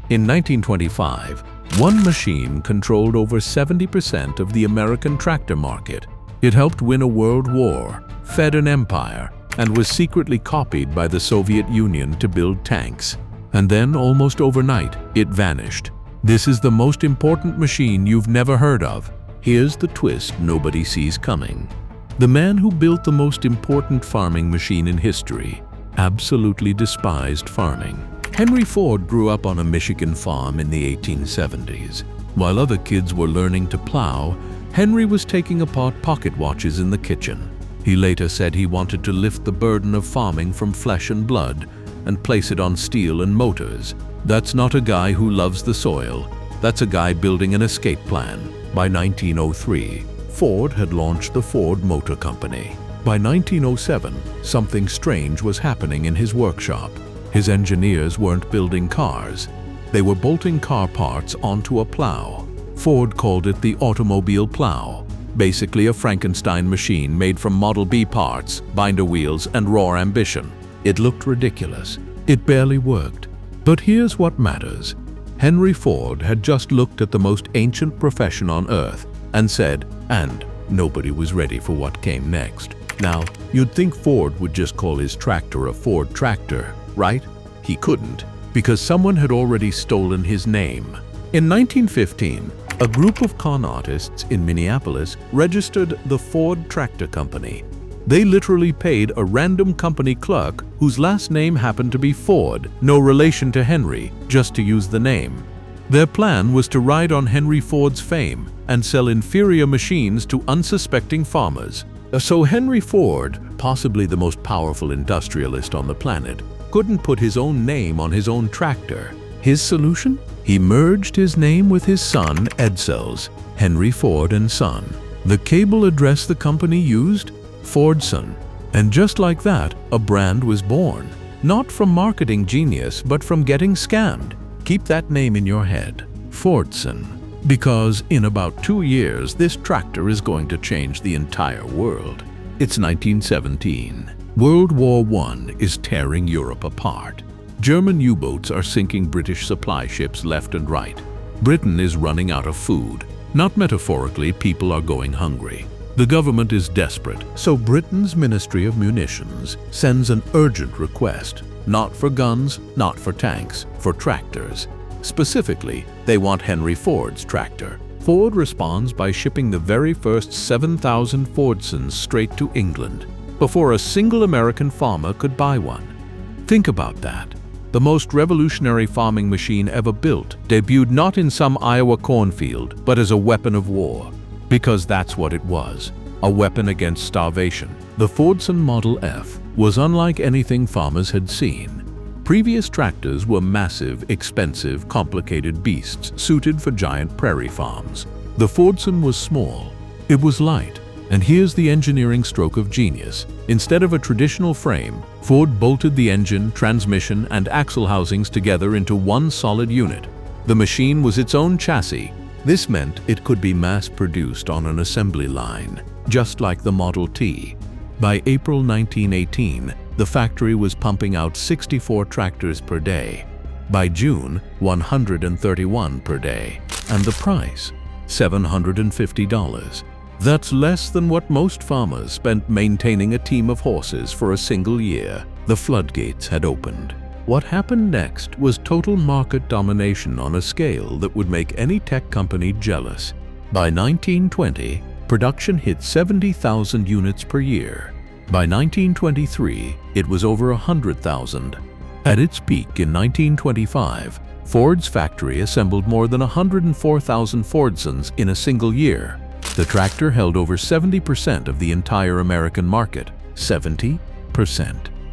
In 1925, one machine controlled over 70% of the American tractor market. It helped win a world war, fed an empire, and was secretly copied by the Soviet Union to build tanks. And then, almost overnight, it vanished. This is the most important machine you've never heard of. Here's the twist nobody sees coming. The man who built the most important farming machine in history absolutely despised farming. Henry Ford grew up on a Michigan farm in the 1870s. While other kids were learning to plow, Henry was taking apart pocket watches in the kitchen. He later said he wanted to lift the burden of farming from flesh and blood and place it on steel and motors. That's not a guy who loves the soil. That's a guy building an escape plan. By 1903, Ford had launched the Ford Motor Company. By 1907, something strange was happening in his workshop. His engineers weren't building cars. They were bolting car parts onto a plow. Ford called it the automobile plow, basically a Frankenstein machine made from Model B parts, binder wheels, and raw ambition. It looked ridiculous. It barely worked. But here's what matters. Henry Ford had just looked at the most ancient profession on Earth and said, and nobody was ready for what came next. Now, you'd think Ford would just call his tractor a Ford tractor, right? He couldn't, because someone had already stolen his name. In 1915, a group of con artists in Minneapolis registered the Ford Tractor Company. They literally paid a random company clerk whose last name happened to be Ford, no relation to Henry, just to use the name. Their plan was to ride on Henry Ford's fame and sell inferior machines to unsuspecting farmers. So Henry Ford, possibly the most powerful industrialist on the planet, couldn't put his own name on his own tractor. His solution? He merged his name with his son Edsel's, Henry Ford and Son. The cable address the company used? Fordson. And just like that, a brand was born. Not from marketing genius, but from getting scammed. Keep that name in your head, Fordson. Because in about 2 years, this tractor is going to change the entire world. It's 1917. World War I is tearing Europe apart. German U-boats are sinking British supply ships left and right. Britain is running out of food. Not metaphorically, people are going hungry. The government is desperate, so Britain's Ministry of Munitions sends an urgent request. Not for guns, not for tanks, for tractors. Specifically, they want Henry Ford's tractor. Ford responds by shipping the very first 7,000 Fordsons straight to England, before a single American farmer could buy one. Think about that. The most revolutionary farming machine ever built debuted not in some Iowa cornfield, but as a weapon of war. Because that's what it was, a weapon against starvation. The Fordson Model F was unlike anything farmers had seen. Previous tractors were massive, expensive, complicated beasts suited for giant prairie farms. The Fordson was small. It was light. And here's the engineering stroke of genius. Instead of a traditional frame, Ford bolted the engine, transmission, and axle housings together into one solid unit. The machine was its own chassis. This meant it could be mass-produced on an assembly line, just like the Model T. By April 1918, the factory was pumping out 64 tractors per day. By June, 131 per day. And the price? $750. That's less than what most farmers spent maintaining a team of horses for a single year. The floodgates had opened. What happened next was total market domination on a scale that would make any tech company jealous. By 1920, production hit 70,000 units per year. By 1923, it was over 100,000. At its peak in 1925, Ford's factory assembled more than 104,000 Fordsons in a single year. The tractor held over 70% of the entire American market. 70%.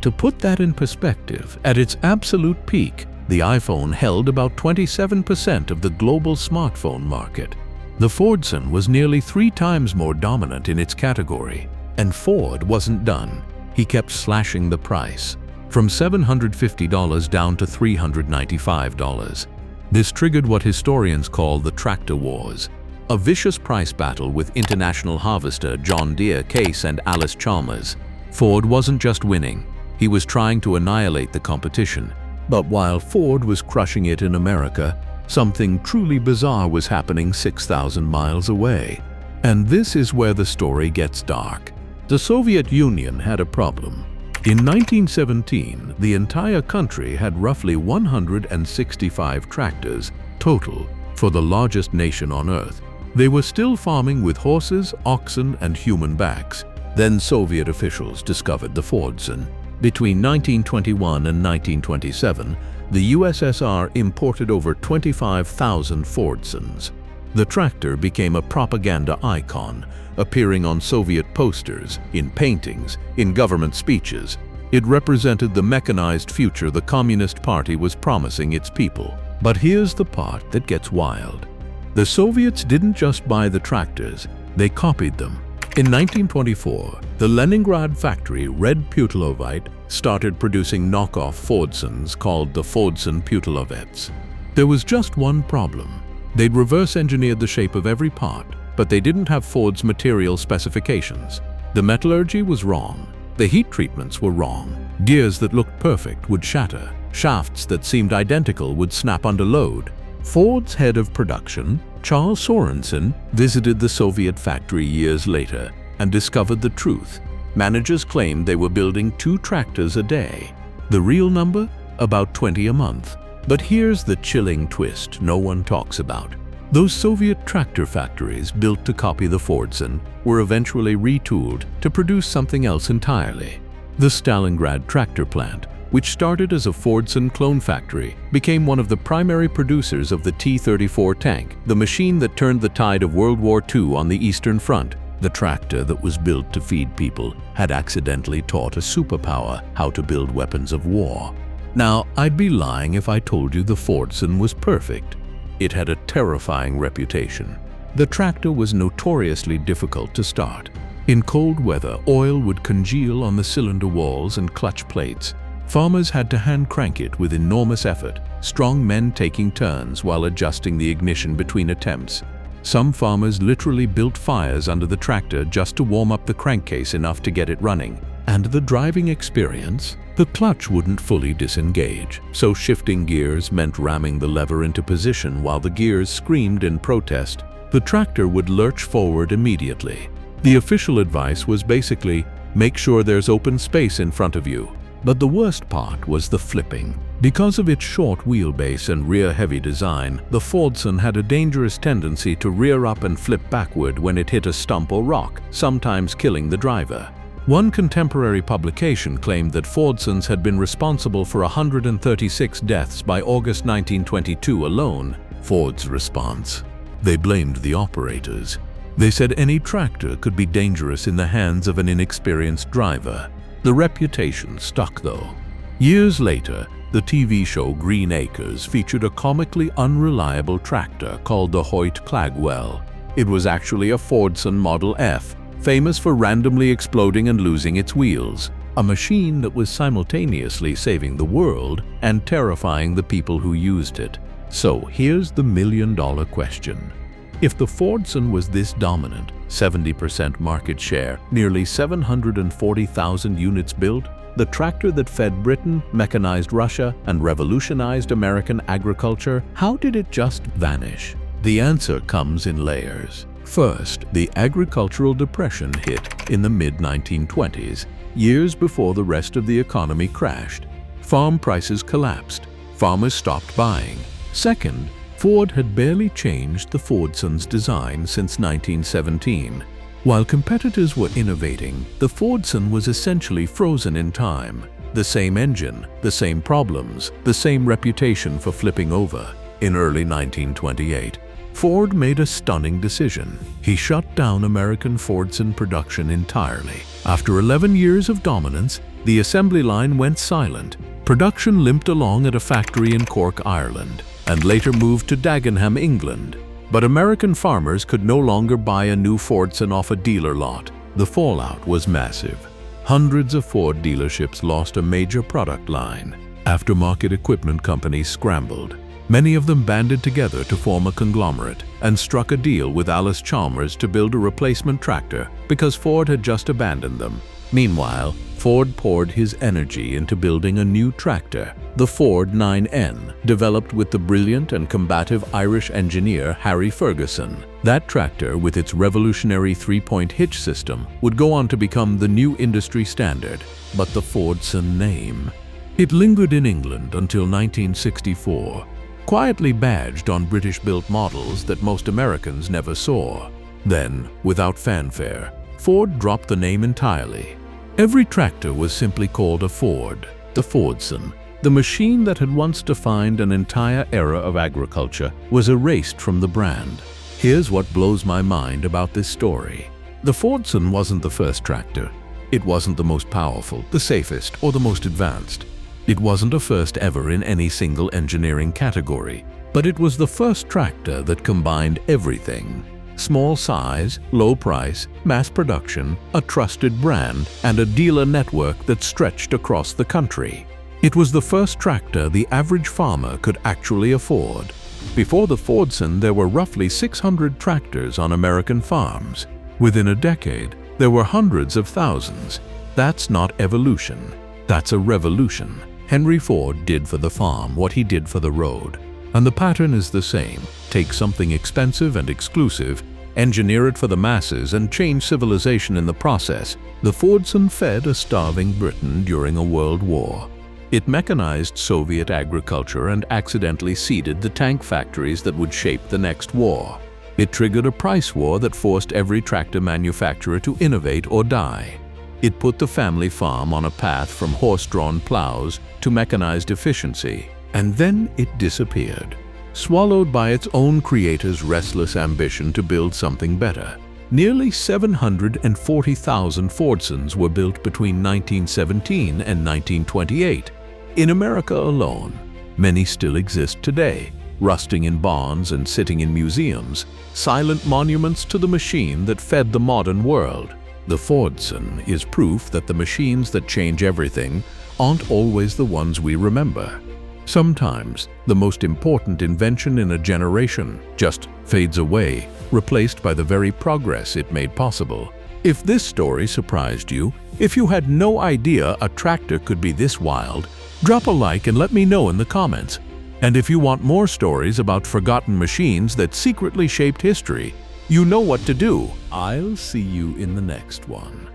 To put that in perspective, at its absolute peak, the iPhone held about 27% of the global smartphone market. The Fordson was nearly 3 times more dominant in its category. And Ford wasn't done. He kept slashing the price, from $750 down to $395. This triggered what historians call the Tractor Wars, a vicious price battle with international harvester John Deere, Case, and Alice Chalmers. Ford wasn't just winning, he was trying to annihilate the competition. But while Ford was crushing it in America, something truly bizarre was happening 6,000 miles away. And this is where the story gets dark. The Soviet Union had a problem. In 1917, the entire country had roughly 165 tractors total for the largest nation on Earth. They were still farming with horses, oxen, and human backs. Then Soviet officials discovered the Fordson. Between 1921 and 1927, the USSR imported over 25,000 Fordsons. The tractor became a propaganda icon, appearing on Soviet posters, in paintings, in government speeches. It represented the mechanized future the Communist Party was promising its people. But here's the part that gets wild. The Soviets didn't just buy the tractors, they copied them. In 1924, the Leningrad factory Red Putilovite started producing knockoff Fordsons called the Fordson Putilovets. There was just one problem. They'd reverse-engineered the shape of every part, but they didn't have Ford's material specifications. The metallurgy was wrong. The heat treatments were wrong. Gears that looked perfect would shatter. Shafts that seemed identical would snap under load. Ford's head of production, Charles Sorensen, visited the Soviet factory years later and discovered the truth. Managers claimed they were building 2 tractors a day. The real number? About 20 a month. But here's the chilling twist no one talks about. Those Soviet tractor factories built to copy the Fordson were eventually retooled to produce something else entirely. The Stalingrad tractor plant, which started as a Fordson clone factory, became one of the primary producers of the T-34 tank, the machine that turned the tide of World War II on the Eastern Front. The tractor that was built to feed people had accidentally taught a superpower how to build weapons of war. Now, I'd be lying if I told you the Fordson was perfect. It had a terrifying reputation. The tractor was notoriously difficult to start. In cold weather, oil would congeal on the cylinder walls and clutch plates. Farmers had to hand crank it with enormous effort, strong men taking turns while adjusting the ignition between attempts. Some farmers literally built fires under the tractor just to warm up the crankcase enough to get it running. And the driving experience? The clutch wouldn't fully disengage, so shifting gears meant ramming the lever into position while the gears screamed in protest. The tractor would lurch forward immediately. The official advice was basically, make sure there's open space in front of you. But the worst part was the flipping. Because of its short wheelbase and rear-heavy design, the Fordson had a dangerous tendency to rear up and flip backward when it hit a stump or rock, sometimes killing the driver. One contemporary publication claimed that Fordsons had been responsible for 136 deaths by August 1922 alone. Ford's response? They blamed the operators. They said any tractor could be dangerous in the hands of an inexperienced driver. The reputation stuck though. Years later, the TV show Green Acres featured a comically unreliable tractor called the Hoyt-Clagwell. It was actually a Fordson Model F, famous for randomly exploding and losing its wheels. A machine that was simultaneously saving the world and terrifying the people who used it. So here's the million-dollar question. If the Fordson was this dominant, 70% market share, nearly 740,000 units built, the tractor that fed Britain, mechanized Russia, and revolutionized American agriculture, how did it just vanish? The answer comes in layers. First, the agricultural depression hit in the mid-1920s, years before the rest of the economy crashed. Farm prices collapsed. Farmers stopped buying. Second, Ford had barely changed the Fordson's design since 1917. While competitors were innovating, the Fordson was essentially frozen in time. The same engine, the same problems, the same reputation for flipping over. In early 1928, Ford made a stunning decision. He shut down American Fordson production entirely. After 11 years of dominance, the assembly line went silent. Production limped along at a factory in Cork, Ireland, and later moved to Dagenham, England. But American farmers could no longer buy a new Fordson off a dealer lot. The fallout was massive. Hundreds of Ford dealerships lost a major product line. Aftermarket equipment companies scrambled. Many of them banded together to form a conglomerate and struck a deal with Allis Chalmers to build a replacement tractor because Ford had just abandoned them. Meanwhile, Ford poured his energy into building a new tractor, the Ford 9N, developed with the brilliant and combative Irish engineer Harry Ferguson. That tractor, with its revolutionary three-point hitch system, would go on to become the new industry standard. But the Fordson name, it lingered in England until 1964, quietly badged on British-built models that most Americans never saw. Then, without fanfare, Ford dropped the name entirely. Every tractor was simply called a Ford, the Fordson. The machine that had once defined an entire era of agriculture was erased from the brand. Here's what blows my mind about this story. The Fordson wasn't the first tractor. It wasn't the most powerful, the safest, or the most advanced. It wasn't a first ever in any single engineering category, but it was the first tractor that combined everything. Small size, low price, mass production, a trusted brand, and a dealer network that stretched across the country. It was the first tractor the average farmer could actually afford. Before the Fordson, there were roughly 600 tractors on American farms. Within a decade, there were hundreds of thousands. That's not evolution. That's a revolution. Henry Ford did for the farm what he did for the road. And the pattern is the same. Take something expensive and exclusive, engineer it for the masses, and change civilization in the process. The Fordson fed a starving Britain during a world war. It mechanized Soviet agriculture and accidentally seeded the tank factories that would shape the next war. It triggered a price war that forced every tractor manufacturer to innovate or die. It put the family farm on a path from horse-drawn plows to mechanized efficiency. And then it disappeared, swallowed by its own creator's restless ambition to build something better. Nearly 740,000 Fordsons were built between 1917 and 1928. In America alone, many still exist today, rusting in barns and sitting in museums, silent monuments to the machine that fed the modern world. The Fordson is proof that the machines that change everything aren't always the ones we remember. Sometimes, the most important invention in a generation just fades away, replaced by the very progress it made possible. If this story surprised you, if you had no idea a tractor could be this wild, drop a like and let me know in the comments. And if you want more stories about forgotten machines that secretly shaped history, you know what to do. I'll see you in the next one.